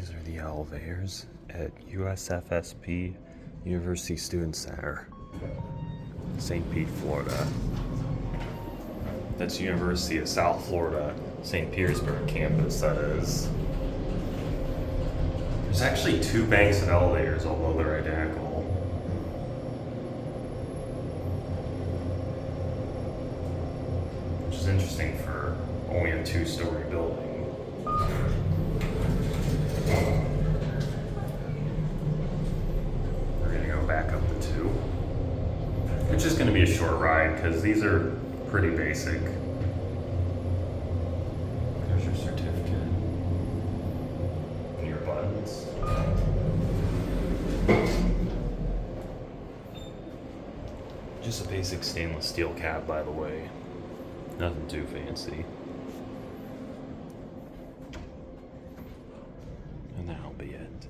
These are the elevators at USFSP, University Student Center, St. Pete, Florida. That's University of South Florida, St. Petersburg campus, that is. There's actually two banks of elevators, although they're identical. Which is interesting for only a two-story building. We're gonna go back up the two. It's just gonna be a short ride because these are pretty basic. There's your certificate. And your buttons. Just a basic stainless steel cab, by the way. Nothing too fancy. And that'll be it.